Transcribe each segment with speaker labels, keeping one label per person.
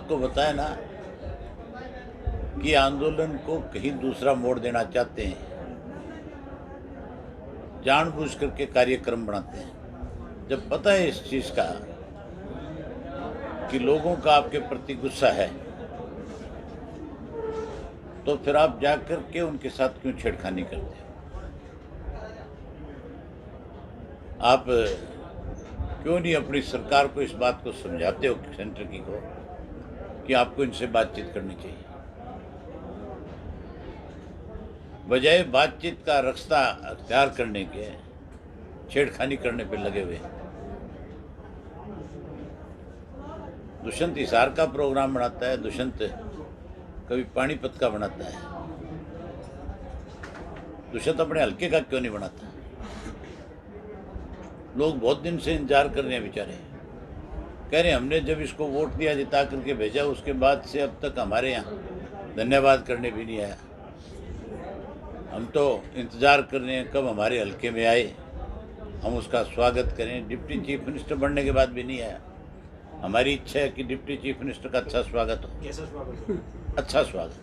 Speaker 1: आपको बताया ना कि आंदोलन को कहीं दूसरा मोड़ देना चाहते हैं, जानबूझ करके कार्यक्रम बनाते हैं। जब पता है इस चीज़ का कि लोगों का आपके प्रति गुस्सा है, तो फिर आप जाकर के उनके साथ क्यों छेड़खानी करते हैं? आप क्यों नहीं अपनी सरकार को इस बात को समझाते हो, सेंटर की को, कि आपको इनसे बातचीत करनी चाहिए? बजाय बातचीत का रास्ता अख्तियार करने के छेड़खानी करने पे लगे हुए। दुष्यंत हिसार का प्रोग्राम बनाता है, दुष्यंत कभी पानीपत का बनाता है। दुष्यंत अपने हल्के का क्यों नहीं बनाता? लोग बहुत दिन से इंतजार कर रहे हैं बेचारे, कह रहे हैं हमने जब इसको वोट दिया, जिता करके भेजा, उसके बाद से अब तक हमारे यहाँ धन्यवाद करने भी नहीं आया। हम तो इंतज़ार कर रहे हैं कब हमारे हल्के में आए, हम उसका स्वागत करें। डिप्टी चीफ मिनिस्टर बनने के बाद भी नहीं आया। हमारी इच्छा है कि डिप्टी चीफ मिनिस्टर का अच्छा स्वागत हो। कैसा स्वागत? अच्छा स्वागत।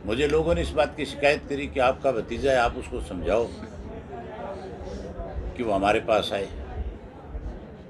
Speaker 1: मुझे लोगों ने इस बात की शिकायत करी कि आपका भतीजा है, आप उसको समझाओ कि वो हमारे पास आए।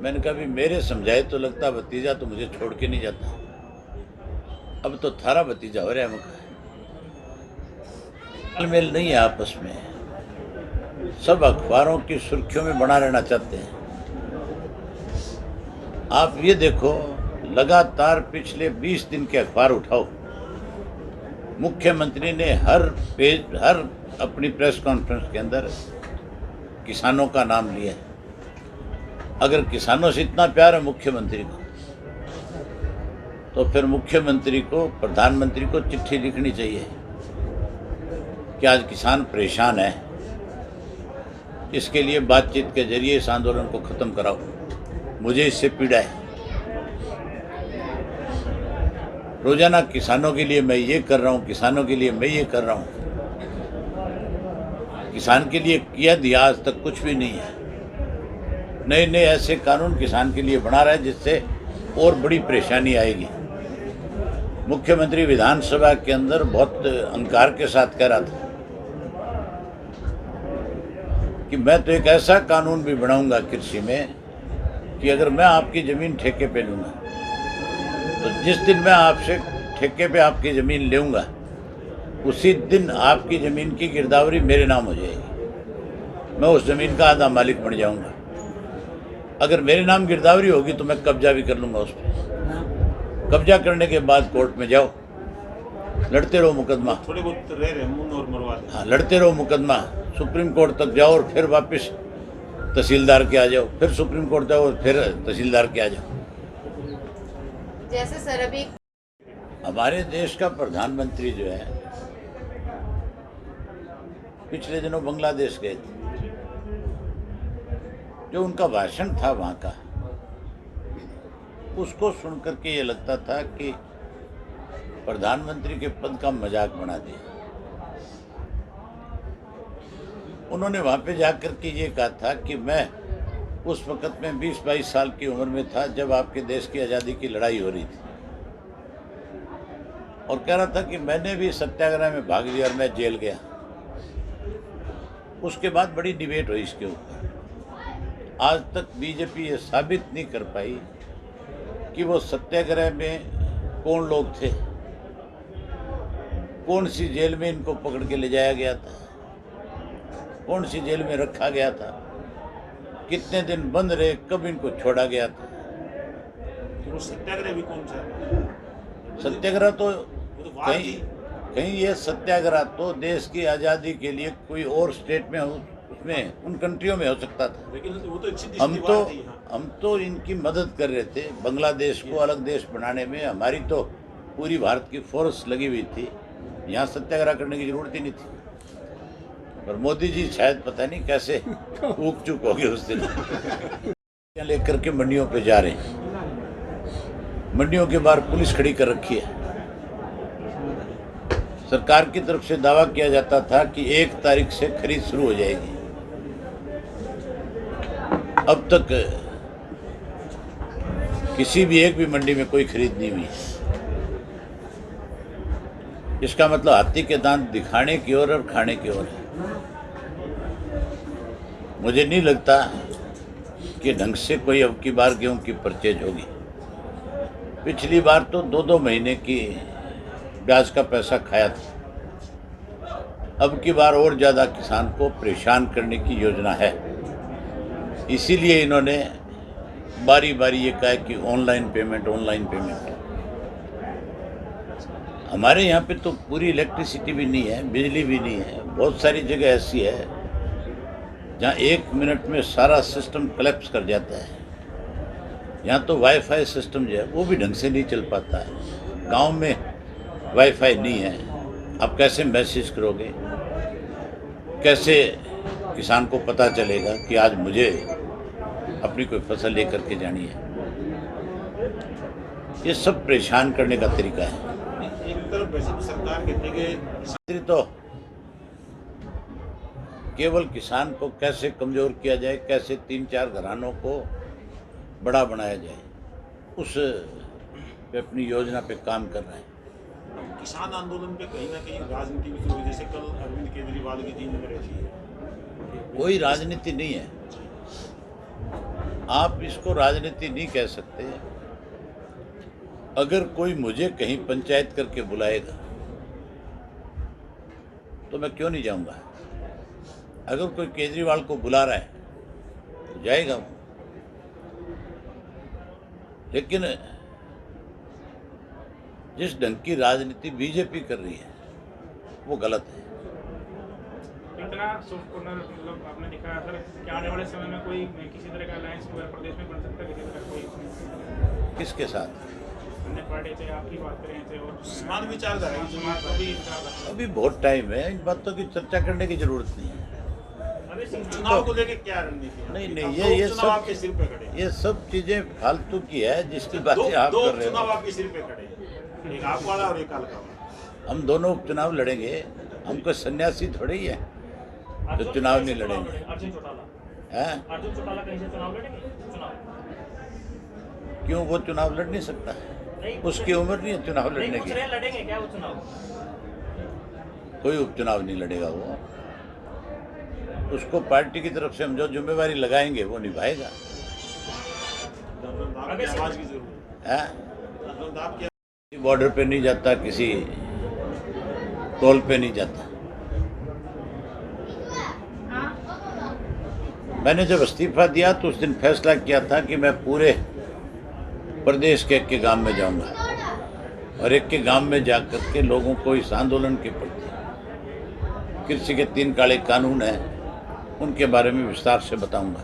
Speaker 1: मैंने कहा भी मेरे समझाए तो लगता भतीजा तो मुझे छोड़ के नहीं जाता। अब तो थारा भतीजा हो रहा है मुझे। तालमेल नहीं है आपस में, सब अखबारों की सुर्खियों में बना रहना चाहते हैं। आप ये देखो, लगातार पिछले 20 दिन के अखबार उठाओ, मुख्यमंत्री ने हर पेज, हर अपनी प्रेस कॉन्फ्रेंस के अंदर किसानों का नाम लिया है। अगर किसानों से इतना प्यार है मुख्यमंत्री को, तो फिर मुख्यमंत्री को, प्रधानमंत्री को चिट्ठी लिखनी चाहिए कि आज किसान परेशान है, इसके लिए बातचीत के जरिए इस आंदोलन को ख़त्म कराओ। मुझे इससे पीड़ा है। रोजाना किसानों के लिए मैं ये कर रहा हूँ, किसानों के लिए मैं ये कर रहा हूँ। किसान के लिए किया दिया आज तक कुछ भी नहीं है। नए नए ऐसे कानून किसान के लिए बना रहा है जिससे और बड़ी परेशानी आएगी। मुख्यमंत्री विधानसभा के अंदर बहुत अहंकार के साथ कह रहा था कि मैं तो एक ऐसा कानून भी बनाऊंगा कृषि में कि अगर मैं आपकी ज़मीन ठेके पे लूँगा, तो जिस दिन मैं आपसे ठेके पे आपकी ज़मीन लूँगा, उसी दिन आपकी ज़मीन की गिरदावरी मेरे नाम हो जाएगी। मैं उस ज़मीन का आधा मालिक बन जाऊँगा। अगर मेरे नाम गिरदावरी होगी तो मैं कब्जा भी कर लूँगा उस पर। कब्जा करने के बाद कोर्ट में जाओ, लड़ते रहो मुकदमा।
Speaker 2: थोड़े बहुत रह रहे मुन और मरवा दे।
Speaker 1: हाँ, लड़ते रहो मुकदमा, सुप्रीम कोर्ट तक जाओ और फिर वापस तहसीलदार के आ जाओ, फिर सुप्रीम कोर्ट जाओ और फिर तहसीलदार के आ जाओ।
Speaker 3: जैसे सर अभी
Speaker 1: हमारे देश का प्रधानमंत्री जो है, पिछले दिनों बांग्लादेश गए थे। जो उनका भाषण था वहाँ का, उसको सुन करके ये लगता था कि प्रधानमंत्री के पद का मजाक बना दिया। उन्होंने वहाँ पे जाकर के ये कहा था कि मैं उस वक़्त में 20-22 साल की उम्र में था जब आपके देश की आज़ादी की लड़ाई हो रही थी, और कह रहा था कि मैंने भी सत्याग्रह में भाग लिया और मैं जेल गया। उसके बाद बड़ी डिबेट हुई इसके ऊपर। आज तक बीजेपी ये साबित नहीं कर पाई कि वो सत्याग्रह में कौन लोग थे, कौन सी जेल में इनको पकड़ के ले जाया गया था, कौन सी जेल में रखा गया था, कितने दिन बंद रहे, कब इनको छोड़ा गया था।
Speaker 2: तो सत्याग्रह भी कौन सा?
Speaker 1: सत्याग्रह तो कहीं ये सत्याग्रह तो देश की आज़ादी के लिए कोई और स्टेट में हो, उसमें उन कंट्रियों में हो सकता था।
Speaker 2: लेकिन वो तो
Speaker 1: हम तो इनकी मदद कर रहे थे बांग्लादेश को अलग देश बनाने में। हमारी तो पूरी भारत की फोर्स लगी हुई थी, यहाँ सत्याग्रह करने की जरूरत ही नहीं थी। पर मोदी जी शायद पता नहीं कैसे ऊक चूक हो गए उस दिन। लेकर के मंडियों पे जा रहे हैं, मंडियों के बाहर पुलिस खड़ी कर रखी है। सरकार की तरफ से दावा किया जाता था कि 1 तारीख से खरीद शुरू हो जाएगी। अब तक किसी भी एक भी मंडी में कोई खरीद नहीं हुई है। इसका मतलब हाथी के दांत दिखाने की ओर और खाने की ओर है। मुझे नहीं लगता कि ढंग से कोई अब की बार गेहूं की परचेज होगी। पिछली बार तो 2-2 महीने की ब्याज का पैसा खाया था। अब की बार और ज़्यादा किसान को परेशान करने की योजना है। इसीलिए इन्होंने बारी बारी ये कहा कि ऑनलाइन पेमेंट। हमारे यहाँ पे तो पूरी इलेक्ट्रिसिटी भी नहीं है, बिजली भी नहीं है। बहुत सारी जगह ऐसी है जहाँ 1 मिनट में सारा सिस्टम कोलैप्स कर जाता है। यहाँ तो वाईफाई सिस्टम जो है वो भी ढंग से नहीं चल पाता है। गांव में वाईफाई नहीं है, आप कैसे मैसेज करोगे? कैसे किसान को पता चलेगा कि आज मुझे अपनी कोई फसल लेकर के जानी है? ये सब परेशान करने का तरीका है।
Speaker 2: एक तरफ वैसे तो सरकार कहती है कि
Speaker 1: तो केवल किसान को कैसे कमजोर किया जाए, कैसे 3-4 घरानों को बड़ा बनाया जाए, उस पे अपनी योजना पे काम कर रहे हैं।
Speaker 2: किसान आंदोलन पे कहीं ना कहीं राजनीति भी शुरू हुई। जैसे कल अरविंद केजरीवाल की 3 नंबर ऐसी है।
Speaker 1: कोई राजनीति नहीं है, आप इसको राजनीति नहीं कह सकते। अगर कोई मुझे कहीं पंचायत करके बुलाएगा तो मैं क्यों नहीं जाऊंगा? अगर कोई केजरीवाल को बुला रहा है तो जाएगा वो। लेकिन जिस ढंग की राजनीति बीजेपी कर रही है वो गलत है।
Speaker 3: इतना सॉफ्ट कॉर्नर मतलब आपने दिखाया सर कि आने वाले समय में कोई किसी तरह का अलायंस पूरे प्रदेश में बन सकता है, किसी तरह कोई
Speaker 1: किसके साथ?
Speaker 3: अन्य पार्टी थे, आपकी बात कर रहे थे और
Speaker 2: समान विचारधारा की
Speaker 3: समाज को भी विचारधारा।
Speaker 1: अभी बहुत टाइम है, इन बातों की चर्चा करने की जरूरत नहीं है।
Speaker 3: अरे सिंह
Speaker 2: चुनाव को लेके क्या रणनीति है?
Speaker 1: नहीं,
Speaker 2: अब
Speaker 1: ये
Speaker 2: दो चुनाव
Speaker 1: सब
Speaker 2: आपके सिर पे खड़े हैं।
Speaker 1: ये सब चीजें फालतू की है जिसकी
Speaker 2: दो
Speaker 1: बातें आप
Speaker 2: दो
Speaker 1: कर रहे
Speaker 2: चुनाव
Speaker 1: हो।
Speaker 2: आपके सिर पे खड़े हैं, एक आप वाला और एक अलग वाला।
Speaker 1: हम दोनों उपचुनाव लड़ेंगे, हम कोई सन्यासी थोड़े ही है जो चुनाव नहीं लड़ेंगे।
Speaker 3: अर्जुन चौटाला कहीं से चुनाव लड़ेंगे? चुनाव
Speaker 1: क्यों? वो चुनाव लड़ नहीं सकता, उसकी उम्र नहीं है चुनाव लड़ने की।
Speaker 3: लड़ेंगे क्या वो चुनाव?
Speaker 1: कोई उपचुनाव नहीं लड़ेगा वो। उसको पार्टी की तरफ से हम जो जिम्मेवारी लगाएंगे वो निभाएगा।
Speaker 2: आपकी आवाज की जरूरत
Speaker 1: है?
Speaker 2: है। आपकी
Speaker 1: किसी बॉर्डर पे नहीं जाता, किसी टोल पे नहीं जाता। मैंने जब इस्तीफा दिया तो उस दिन फैसला किया था कि मैं पूरे प्रदेश के एक के गांव में जाऊंगा और एक के गांव में जाकर के लोगों को इस आंदोलन के प्रति, कृषि के 3 काले कानून हैं उनके बारे में विस्तार से बताऊंगा।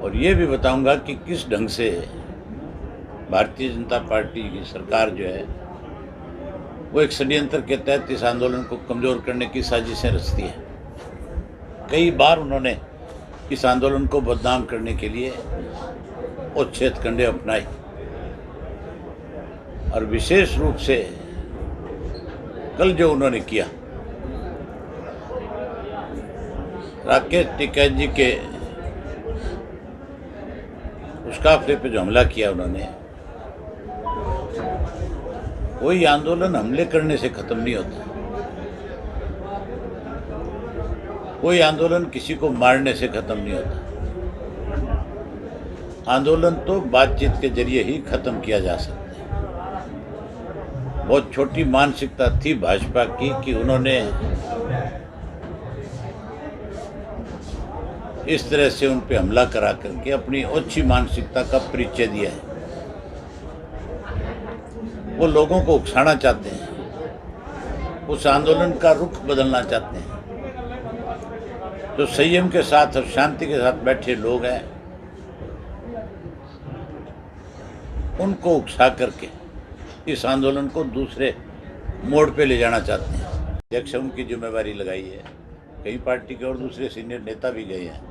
Speaker 1: और ये भी बताऊंगा कि किस ढंग से भारतीय जनता पार्टी की सरकार जो है वो एक षड्यंत्र के तहत इस आंदोलन को कमज़ोर करने की साजिशें रचती है। कई बार उन्होंने इस आंदोलन को बदनाम करने के लिए उच्छेद कंडे अपनाए और विशेष रूप से कल जो उन्होंने किया, राकेश टिकैत जी के उस काफिले पे जो हमला किया उन्होंने, कोई आंदोलन हमले करने से खत्म नहीं होता, कोई आंदोलन किसी को मारने से खत्म नहीं होता। आंदोलन तो बातचीत के जरिए ही खत्म किया जा सकता है। बहुत छोटी मानसिकता थी भाजपा की कि उन्होंने इस तरह से उन पे हमला करा करके अपनी ओछी मानसिकता का परिचय दिया है। वो लोगों को उकसाना चाहते हैं, उस आंदोलन का रुख बदलना चाहते हैं। जो संयम के साथ और शांति के साथ बैठे लोग हैं उनको उकसा करके इस आंदोलन को दूसरे मोड़ पे ले जाना चाहते हैं। अध्यक्ष उनकी जिम्मेवारी लगाई है, कई पार्टी के और दूसरे सीनियर नेता भी गए हैं।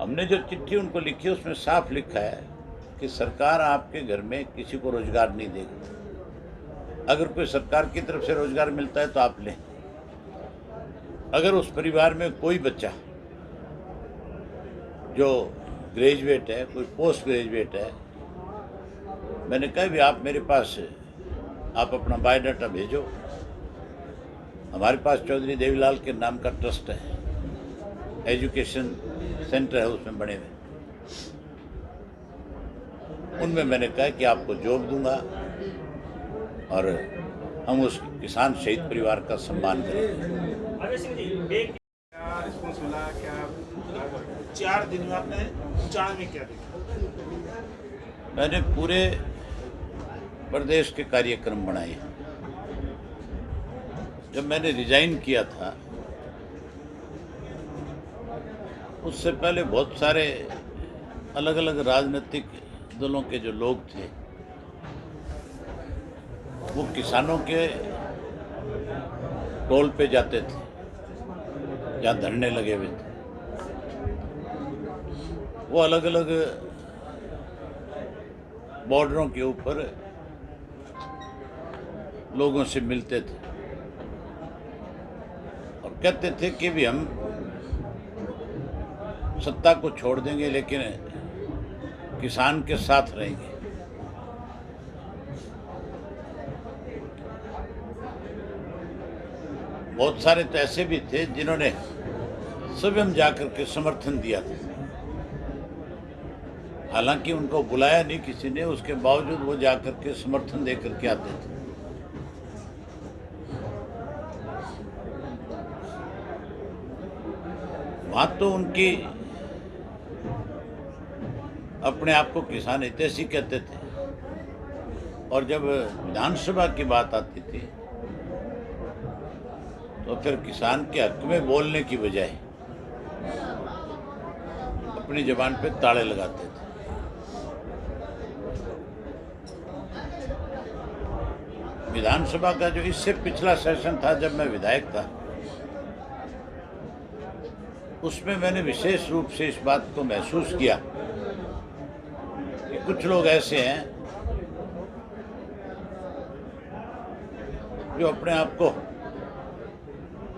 Speaker 1: हमने जो चिट्ठी उनको लिखी है उसमें साफ लिखा है कि सरकार आपके घर में किसी को रोजगार नहीं देगी। अगर कोई सरकार की तरफ से रोजगार मिलता है तो आप लें। अगर उस परिवार में कोई बच्चा जो ग्रेजुएट है, कोई पोस्ट ग्रेजुएट है। मैंने कहा भी आप मेरे पास आप अपना बायोडाटा भेजो। हमारे पास चौधरी देवीलाल के नाम का ट्रस्ट है, एजुकेशन सेंटर है उसमें बने हुए। उनमें मैंने कहा कि आपको जॉब दूंगा और हम उस किसान शहीद परिवार का सम्मान करेंगे।
Speaker 3: अजय सिंह जी, क्या रिस्पॉन्स मिला, क्या
Speaker 2: 4 दिन में आपने उचाण में क्या देखा?
Speaker 1: मैंने पूरे प्रदेश के कार्यक्रम बनाए। जब मैंने रिजाइन किया था उससे पहले बहुत सारे अलग अलग राजनीतिक दलों के जो लोग थे वो किसानों के टोल पे जाते थे जहाँ धरने लगे हुए थे। वो अलग अलग बॉर्डरों के ऊपर लोगों से मिलते थे और कहते थे कि भी हम सत्ता को छोड़ देंगे लेकिन किसान के साथ रहेंगे। बहुत सारे तो ऐसे भी थे जिन्होंने स्वयं जाकर के समर्थन दिया था। हालांकि उनको बुलाया नहीं किसी ने, उसके बावजूद वो जाकर के समर्थन देकर के आते थे। वहां तो उनकी अपने आप को किसान हितैषी कहते थे और जब विधानसभा की बात आती थी तो फिर किसान के हक में बोलने की बजाय अपनी जुबान पे ताले लगाते थे। विधानसभा का जो इससे पिछला सेशन था जब मैं विधायक था उसमें मैंने विशेष रूप से इस बात को महसूस किया कि कुछ लोग ऐसे हैं जो अपने आप को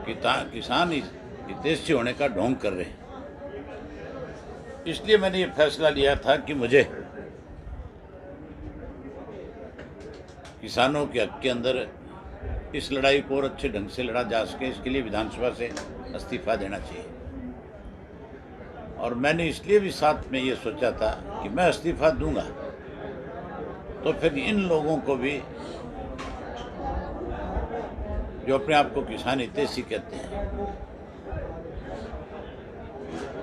Speaker 1: किसान हितैषी होने का ढोंग कर रहे हैं। इसलिए मैंने ये फैसला लिया था कि मुझे किसानों के हक के अंदर इस लड़ाई को और अच्छे ढंग से लड़ा जा सके, इसके लिए विधानसभा से इस्तीफा देना चाहिए। और मैंने इसलिए भी साथ में ये सोचा था कि मैं इस्तीफा दूंगा तो फिर इन लोगों को भी जो अपने आप को किसान हितैषी कहते हैं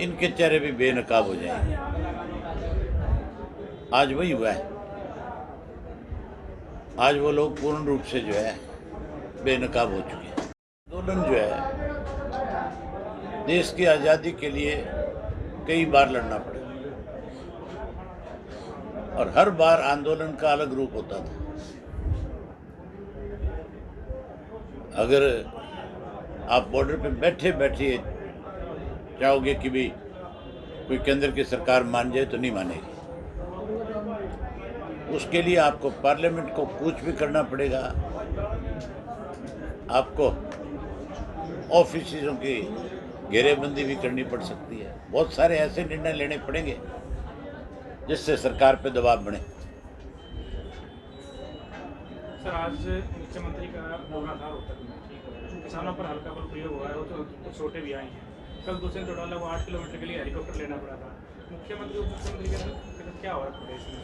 Speaker 1: इनके चेहरे भी बेनकाब हो जाएंगे। आज वही हुआ है। आज वो लोग पूर्ण रूप से जो है बेनकाब हो चुके हैं। आंदोलन जो है देश की आज़ादी के लिए कई बार लड़ना पड़ा और हर बार आंदोलन का अलग रूप होता था। अगर आप बॉर्डर पे बैठे बैठे चाहोगे कि भी कोई केंद्र की सरकार मान जाए तो नहीं मानेगी। उसके लिए आपको पार्लियामेंट को कूच भी करना पड़ेगा, आपको ऑफिसों की घेरेबंदी भी करनी पड़ सकती है। बहुत सारे ऐसे निर्णय लेने पड़ेंगे जिससे सरकार पे दबाव बने।
Speaker 3: सर, आज मुख्यमंत्री का दौरा था रोहतक में, किसानों पर हल्का बल प्रयोग हुआ है, वो तो कुछ छोटे भी आए हैं। कल दूसरे चौटाला को 8 किलोमीटर के लिए हेलीकॉप्टर लेना पड़ा था। मुख्यमंत्री उप मुख्यमंत्री के साथ क्या हो रहा है प्रदेश में?